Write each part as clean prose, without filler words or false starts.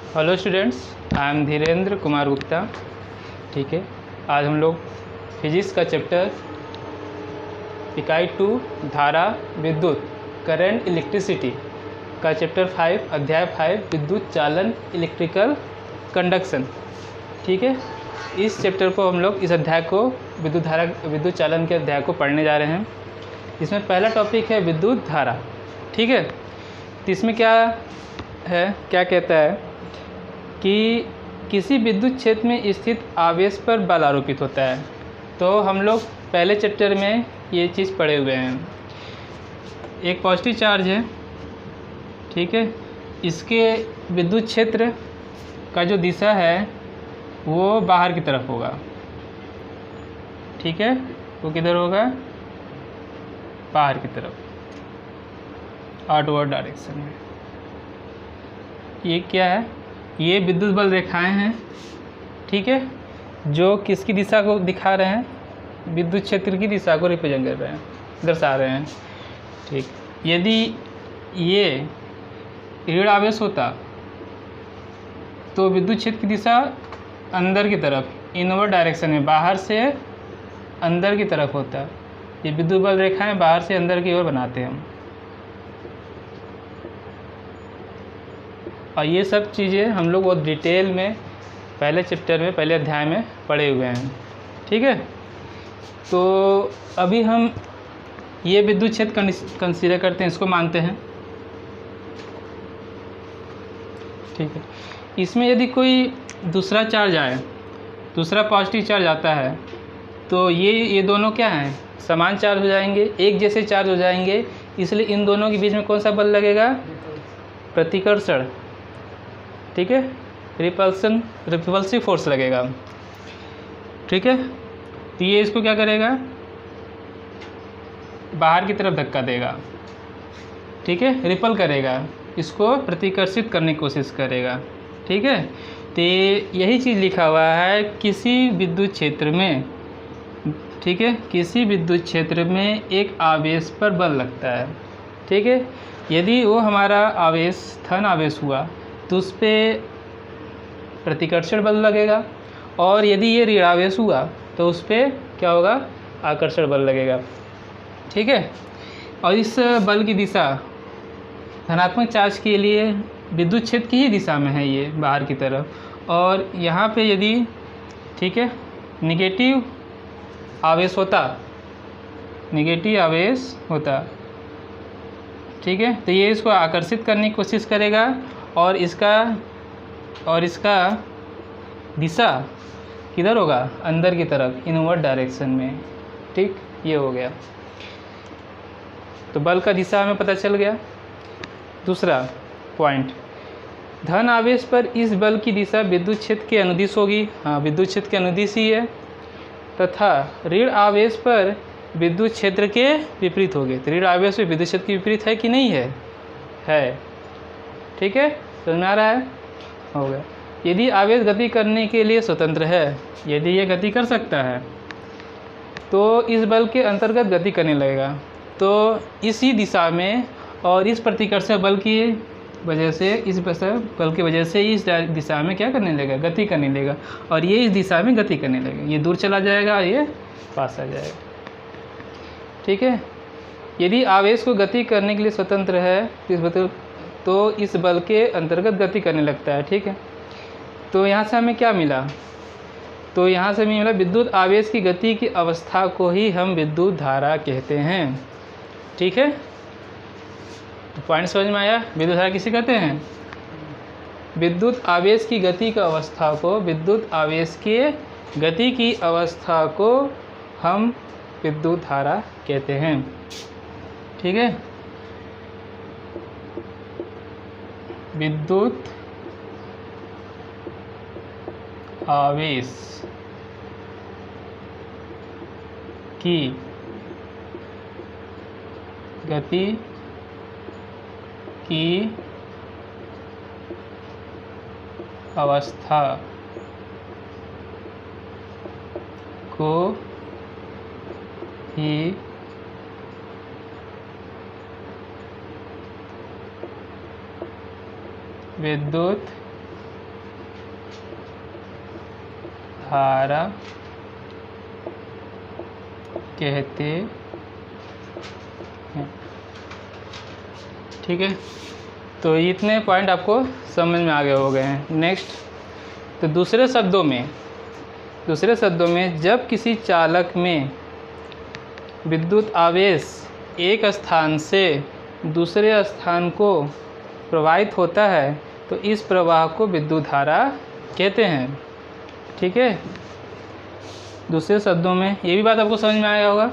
Hello students, I am Dhirendra Kumar Gupta. ठीक है, आज हम लोग फिजिक्स का चैप्टर इकाई 2 धारा विद्युत करंट इलेक्ट्रिसिटी का चैप्टर 5 अध्याय 5 विद्युत चालन इलेक्ट्रिकल कंडक्शन। ठीक है, इस चैप्टर को हम लोग इस अध्याय को विद्युत चालन के अध्याय को पढ़ने जा रहे हैं। इसमें पहला टॉपिक है विद्युत धारा। ठीक है, तो इसमें क्या है, क्या कहता है कि किसी विद्युत क्षेत्र में स्थित आवेश पर बल आरोपित होता है। तो हम लोग पहले चैप्टर में ये चीज़ पढ़े हुए हैं। एक पॉजिटिव चार्ज है, ठीक है, इसके विद्युत क्षेत्र का जो दिशा है वो बाहर की तरफ होगा। ठीक है, वो किधर होगा? बाहर की तरफ, आउटवर्ड डायरेक्शन में। ये क्या है? ये विद्युत बल रेखाएं हैं, ठीक है, जो किसकी दिशा को दिखा रहे हैं? विद्युत क्षेत्र की दिशा को रिप्रेजेंट कर रहे हैं, दर्शा रहे हैं। ठीक, यदि ये ऋण आवेश होता तो विद्युत क्षेत्र की दिशा अंदर की तरफ, इनवर्ड डायरेक्शन में, बाहर से अंदर की तरफ होता। ये विद्युत बल रेखाएं बाहर से अंदर की ओर बनाते हैं हम। और ये सब चीज़ें हम लोग बहुत डिटेल में पहले चैप्टर में, पहले अध्याय में पढ़े हुए हैं। ठीक है, तो अभी हम ये विद्युत क्षेत्र कंसीडर करते हैं, इसको मानते हैं। ठीक है, इसमें यदि कोई दूसरा चार्ज आए, दूसरा पॉजिटिव चार्ज आता है, तो ये दोनों क्या हैं? समान चार्ज हो जाएंगे, एक जैसे चार्ज हो जाएंगे। इसलिए इन दोनों के बीच में कौन सा बल लगेगा? प्रतिकर्षण। ठीक है, रिपल्सिव फोर्स लगेगा। ठीक है, तो ये इसको क्या करेगा? बाहर की तरफ धक्का देगा। ठीक है, रिपल करेगा, इसको प्रतिकर्षित करने की कोशिश करेगा। ठीक है, तो यही चीज़ लिखा हुआ है किसी विद्युत क्षेत्र में। ठीक है, किसी विद्युत क्षेत्र में एक आवेश पर बल लगता है। ठीक है, यदि वो हमारा आवेश धन आवेश हुआ तो उस पर प्रतिकर्षण बल लगेगा, और यदि ये ऋण आवेश हुआ तो उस पर क्या होगा? आकर्षण बल लगेगा। ठीक है, और इस बल की दिशा धनात्मक चार्ज के लिए विद्युत क्षेत्र की ही दिशा में है, ये बाहर की तरफ। और यहाँ पे यदि, ठीक है, निगेटिव आवेश होता, ठीक है, तो ये इसको आकर्षित करने की कोशिश करेगा, और इसका दिशा किधर होगा? अंदर की तरफ, इनवर्ड डायरेक्शन में। ठीक, ये हो गया। तो बल का दिशा हमें पता चल गया। दूसरा पॉइंट, धन आवेश पर इस बल की दिशा विद्युत क्षेत्र के अनुदिश होगी। हाँ, विद्युत क्षेत्र के अनुदिश ही है। तथा ऋण आवेश पर विद्युत क्षेत्र के विपरीत होगी। तो ऋण आवेश पर विद्युत क्षेत्र के विपरीत है कि नहीं है? है। ठीक है, समझ में आ रहा है? हो गया। यदि आवेश गति करने के लिए स्वतंत्र है, यदि ये गति कर सकता है, तो इस बल के अंतर्गत गति करने लगेगा। तो इसी दिशा में और इस प्रतिकर्षण बल की वजह से, इस बल की वजह से इस दिशा में क्या करने लगेगा? गति करने लगेगा, और ये इस दिशा में गति करने लगेगा। ये दूर चला जाएगा और ये पास आ जाएगा। ठीक है, यदि आवेश को गति करने के लिए स्वतंत्र है तो इस बल के अंतर्गत गति करने लगता है। ठीक है, तो यहाँ से हमें क्या मिला? तो यहाँ से हमें मिला विद्युत आवेश की गति की अवस्था को ही हम विद्युत धारा कहते हैं। ठीक है, तो पॉइंट समझ में आया? विद्युत धारा किसे कहते हैं? विद्युत आवेश की गति की अवस्था को, विद्युत आवेश के गति की अवस्था को हम विद्युत धारा कहते हैं। ठीक है, विद्युत आवेश की गति की अवस्था को ही विद्युत धारा कहते हैं। ठीक है, तो इतने पॉइंट आपको समझ में आ गए हो गए हैं। नेक्स्ट, तो दूसरे शब्दों में जब किसी चालक में विद्युत आवेश एक स्थान से दूसरे स्थान को प्रवाहित होता है तो इस प्रवाह को विद्युत धारा कहते हैं। ठीक है, दूसरे शब्दों में ये भी बात आपको समझ में आया होगा।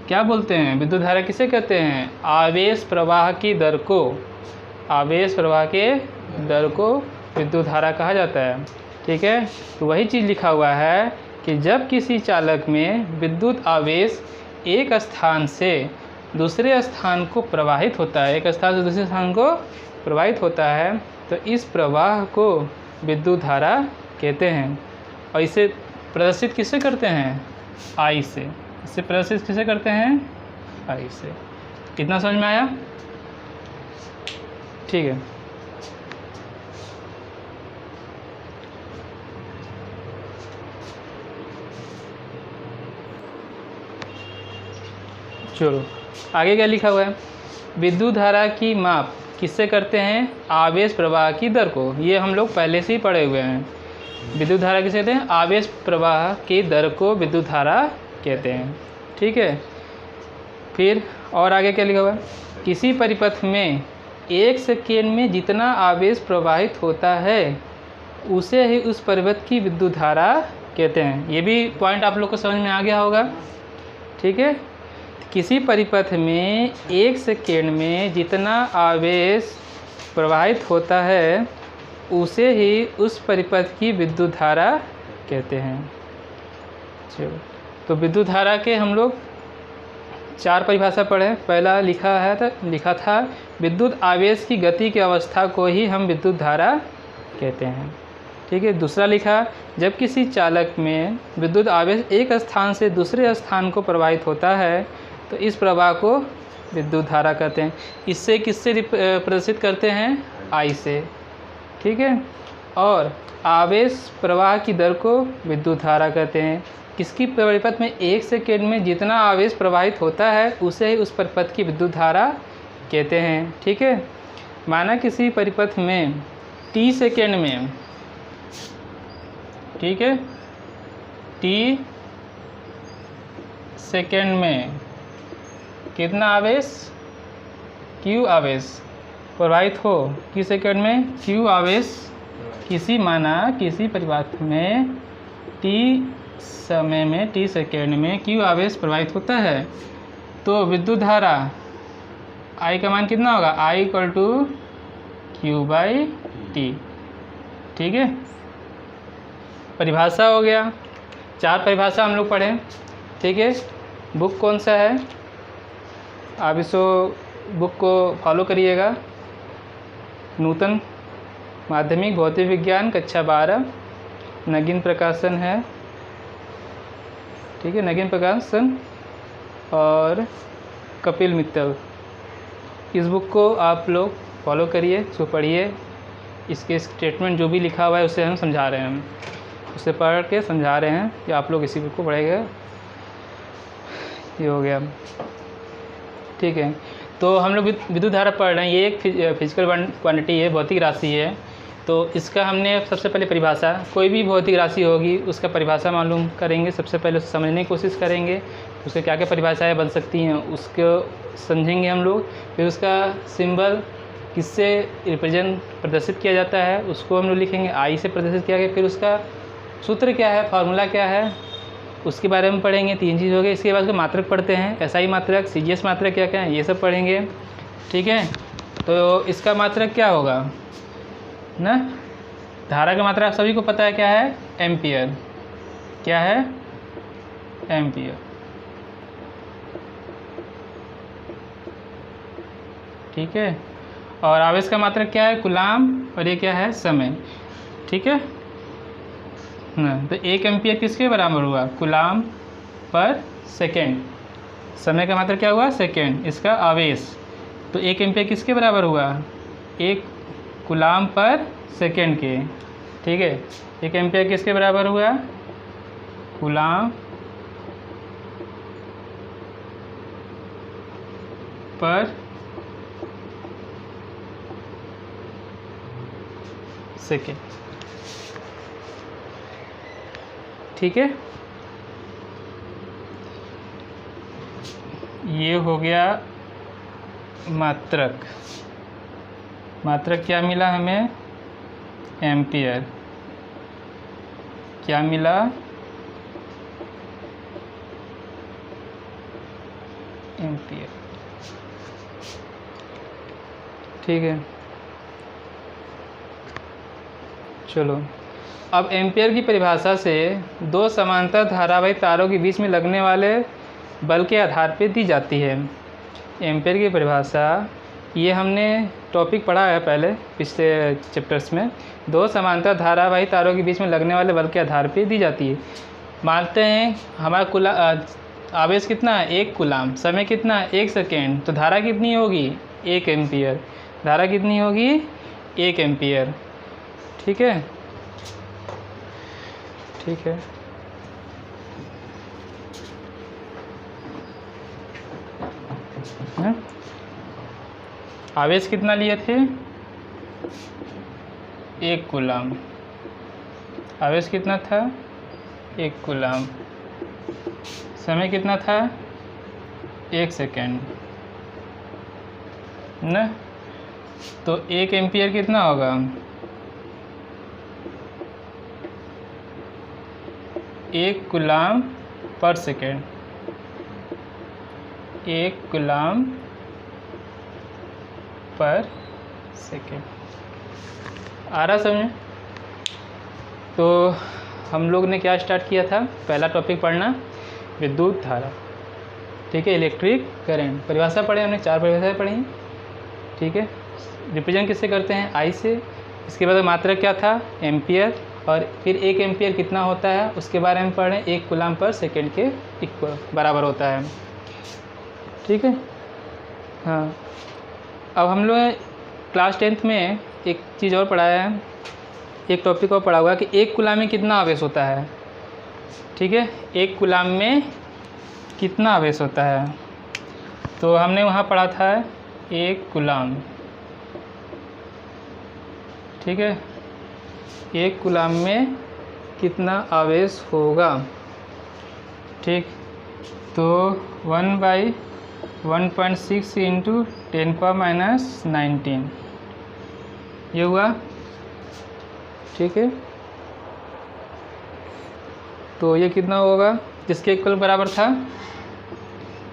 क्या बोलते हैं, विद्युत धारा किसे कहते हैं? आवेश प्रवाह की दर को विद्युत धारा कहा जाता है। ठीक है, तो वही चीज़ लिखा हुआ है कि जब किसी चालक में विद्युत आवेश एक स्थान से दूसरे स्थान को प्रवाहित होता है, तो इस प्रवाह को विद्युत धारा कहते हैं। और इसे प्रदर्शित किससे करते हैं? आई से। इसे प्रदर्शित किसे करते हैं? आई से। कितना समझ में आया? ठीक है, चलो आगे क्या लिखा हुआ है? विद्युत धारा की माप किससे करते हैं? आवेश प्रवाह की दर को। ये हम लोग पहले से ही पढ़े हुए हैं। विद्युत धारा किसे कहते हैं? आवेश प्रवाह की दर को विद्युत धारा कहते हैं। ठीक है, फिर और आगे क्या लिखा हुआ है? किसी परिपथ में 1 सेकेंड में जितना आवेश प्रवाहित होता है उसे ही उस परिपथ की विद्युत धारा कहते हैं। ये भी पॉइंट आप लोग को समझ में आ गया होगा। ठीक है, किसी परिपथ में 1 सेकेंड में जितना आवेश प्रवाहित होता है उसे ही उस परिपथ की विद्युत धारा कहते हैं। चलो, तो विद्युत धारा के हम लोग 4 परिभाषा पढ़े। पहला लिखा था विद्युत आवेश की गति की अवस्था को ही हम विद्युत धारा कहते हैं। ठीक है, दूसरा लिखा जब किसी चालक में विद्युत आवेश एक स्थान से दूसरे स्थान को प्रवाहित होता है तो इस प्रवाह को विद्युत धारा कहते हैं। इससे किससे प्रदर्शित करते हैं? आई से। ठीक है, और आवेश प्रवाह की दर को विद्युत धारा कहते हैं। किसकी परिपथ में 1 सेकेंड में जितना आवेश प्रवाहित होता है उसे ही उस परिपथ की विद्युत धारा कहते हैं। ठीक है, माना किसी परिपथ में t सेकेंड में, ठीक है, t सेकेंड में कितना आवेश, q आवेश प्रवाहित हो, किस सेकेंड में q आवेश, किसी परिपथ में t समय में t सेकेंड में q आवेश प्रवाहित होता है तो विद्युत धारा I का मान कितना होगा? I = Q/T। ठीक है, परिभाषा हो गया। 4 परिभाषा हम लोग पढ़े। ठीक है, बुक कौन सा है? आप इसको बुक को फॉलो करिएगा। नूतन माध्यमिक भौतिक विज्ञान कक्षा 12, नगीन प्रकाशन है। ठीक है, नगीन प्रकाशन और कपिल मित्तल। इस बुक को आप लोग फॉलो करिए, इसको पढ़िए। इसके स्टेटमेंट जो भी लिखा हुआ है उसे हम समझा रहे हैं, उसे पढ़ के समझा रहे हैं कि आप लोग इसी बुक को पढ़ेंगे। ये हो गया। ठीक है, तो हम लोग विद्युत धारा पढ़ रहे हैं। ये एक फिजिकल क्वांटिटी है, भौतिक राशि है। तो इसका हमने सबसे पहले परिभाषा, कोई भी भौतिक राशि होगी उसका परिभाषा मालूम करेंगे। सबसे पहले उसे समझने की कोशिश करेंगे, उसके क्या क्या परिभाषाएं बन सकती हैं उसको समझेंगे हम लोग। फिर उसका सिंबल किससे रिप्रेजेंट प्रदर्शित किया जाता है उसको हम लोग लिखेंगे, आई से प्रदर्शित किया गया। फिर उसका सूत्र क्या है, फार्मूला क्या है, उसके बारे में पढ़ेंगे। 3 चीज़ हो गई। इसके बाद उसके मात्रक पढ़ते हैं, एसआई मात्रक, सीजीएस मात्रक क्या क्या है, ये सब पढ़ेंगे। ठीक है, तो इसका मात्रक क्या होगा ना? धारा का मात्रक आप सभी को पता है क्या है? एम्पियर। क्या है? एम्पियर। ठीक है, और आवेश का मात्रक क्या है? कूलाम्ब। और ये क्या है? समय। ठीक है ना, तो 1 एम्पियर किसके बराबर हुआ? कूलाम्ब पर सेकेंड। समय का मात्रक क्या हुआ? सेकेंड। इसका आवेश, तो 1 एम्पियर किसके बराबर हुआ? 1 कूलाम्ब पर सेकेंड के। ठीक है, 1 एम्पियर किसके बराबर हुआ? कूलाम पर सेकेंड। ठीक है, ये हो गया मात्रक। मात्रक क्या मिला हमें? एम्पियर। क्या मिला? एम्पियर। ठीक है, चलो अब एम्पियर की परिभाषा से दो समांतर धारावाही तारों के बीच में लगने वाले बल के आधार पर दी जाती है। एम्पियर की परिभाषा ये हमने टॉपिक पढ़ा है पहले पिछले चैप्टर्स में। दो समांतर धारावाही तारों के बीच में लगने वाले बल के आधार पर दी जाती है। मानते हैं हमारा आवेश कितना है? 1 कूलाम। समय कितना है? 1 सेकेंड। तो धारा कितनी होगी? 1 एम्पियर। धारा कितनी होगी? 1 एम्पियर। ठीक है, ठीक है। आवेश कितना लिए थे? 1 कूलाम। आवेश कितना था? 1 कूलाम। समय कितना था? 1 सेकेंड ना। तो 1 एम्पियर कितना होगा? 1 कूलाम पर सेकेंड। 1 कूलाम पर सेकेंड। आ रहा समझ? तो हम लोग ने क्या स्टार्ट किया था? पहला टॉपिक पढ़ना विद्युत धारा। ठीक है, इलेक्ट्रिक करंट। परिभाषा पढ़े हमने, 4 परिभाषाएं पढ़ी। ठीक है, रिप्रेजेंट किससे करते हैं? आई से। इसके बाद मात्रक क्या था? एम्पियर। और फिर 1 एम्पियर कितना होता है उसके बारे में पढ़ें। 1 कूलाम पर सेकेंड के इक्वल बराबर होता है। ठीक है, हाँ। अब हम लोग क्लास 10th में एक चीज़ और पढ़ाया है, एक टॉपिक और पढ़ा हुआ कि 1 कूलाम में कितना आवेश होता है। ठीक है, 1 कूलाम में कितना आवेश होता है? तो हमने वहाँ पढ़ा था 1 कूलाम। ठीक है, 1 कूलाम में कितना आवेश होगा? ठीक, तो 1/1.6 × 10⁻⁻19 ये हुआ। ठीक है, तो ये कितना होगा? जिसके इक्वल बराबर था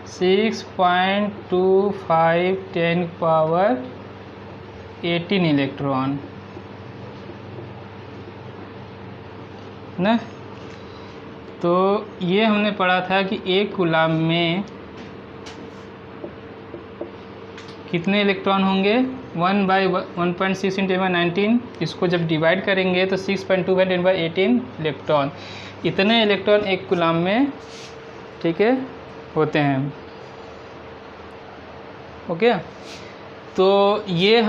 6.25 10⁻18 इलेक्ट्रॉन ना। तो ये हमने पढ़ा था कि 1 कूलाम में कितने इलेक्ट्रॉन होंगे? 1/1.6 × 10⁻19। इसको जब डिवाइड करेंगे तो 6.25 10⁻18 इलेक्ट्रॉन। इतने इलेक्ट्रॉन 1 कूलाम में, ठीक है, होते हैं। ओके, तो ये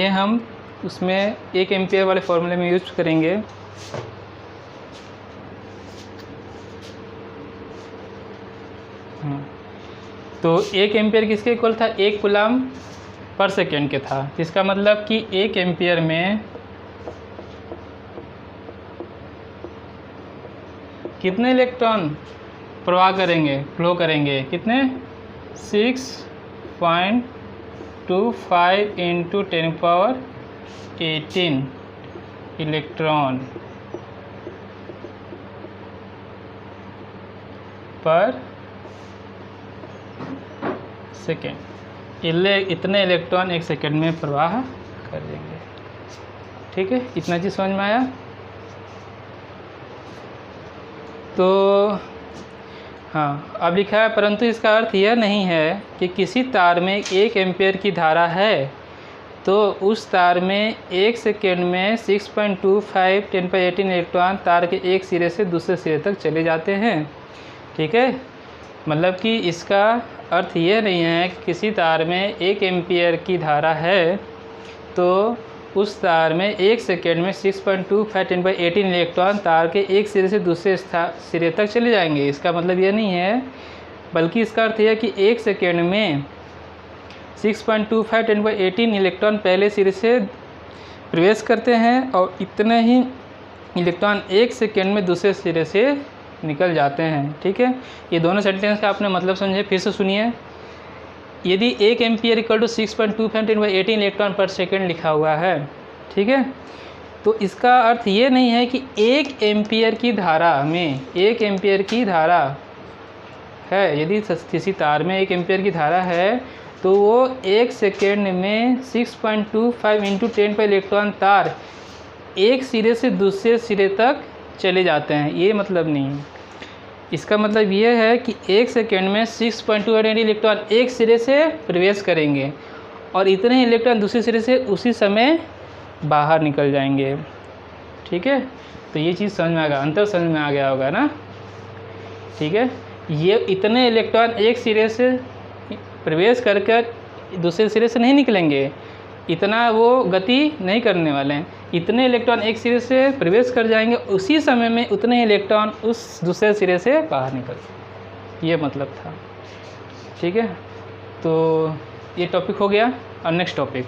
हम उसमें 1 एम्पियर वाले फॉर्मूले में यूज करेंगे। तो 1 एम्पियर किसके इक्वल था? 1 कूलाम पर सेकेंड के था। इसका मतलब कि 1 एम्पियर में कितने इलेक्ट्रॉन प्रवाह करेंगे, फ्लो करेंगे? कितने? 6.25 × 10⁻18 इलेक्ट्रॉन पर सेकेंड। इतने इलेक्ट्रॉन 1 सेकेंड में प्रवाह कर देंगे। ठीक है, इतना चीज़ समझ में आया? तो हाँ, अब लिखा है परंतु इसका अर्थ यह नहीं है कि किसी तार में 1 एम्पियर की धारा है तो उस तार में 1 सेकेंड में 6.25 10⁻18 इलेक्ट्रॉन तार के एक सिरे से दूसरे सिरे तक चले जाते हैं। ठीक है, मतलब कि इसका अर्थ यह नहीं है कि किसी तार में 1 एम्पियर की धारा है तो उस तार में 1 सेकेंड में 6.25 10⁻18 इलेक्ट्रॉन तार के एक सिरे से दूसरे सिरे तक चले जाएंगे। इसका मतलब ये नहीं है, बल्कि इसका अर्थ यह है कि 1 सेकेंड में 6.25 10⁻18 इलेक्ट्रॉन पहले सिरे से प्रवेश करते हैं और इतने ही इलेक्ट्रॉन 1 सेकेंड में दूसरे सिरे से निकल जाते हैं। ठीक है, ये दोनों सेंटेंस का आपने मतलब समझे, फिर से सुनिए। यदि 1 एम्पियर इक्वल टू 6.25 10⁻18 इलेक्ट्रॉन पर सेकेंड लिखा हुआ है, ठीक है, तो इसका अर्थ ये नहीं है कि 1 एम्पियर की धारा में 1 एम्पियर की धारा है, यदि किसी तार में 1 एम्पियर की धारा है तो वो 1 सेकेंड में 6.25 इंटू 10 पर इलेक्ट्रॉन तार एक सिरे से दूसरे सिरे तक चले जाते हैं, ये मतलब नहीं है। इसका मतलब ये है कि 1 सेकेंड में 6.28 इलेक्ट्रॉन एक सिरे से प्रवेश करेंगे और इतने ही इलेक्ट्रॉन दूसरे सिरे से उसी समय बाहर निकल जाएंगे। ठीक है, तो ये चीज़ समझ में आ गया, अंतर समझ में आ गया होगा ना। ठीक है, ये इतने इलेक्ट्रॉन एक सिरे से प्रवेश कर दूसरे सिरे से नहीं निकलेंगे, इतना वो गति नहीं करने वाले हैं। इतने इलेक्ट्रॉन एक सिरे से प्रवेश कर जाएंगे, उसी समय में उतने ही इलेक्ट्रॉन उस दूसरे सिरे से बाहर निकल, ये मतलब था। ठीक है, तो ये टॉपिक हो गया। और नेक्स्ट टॉपिक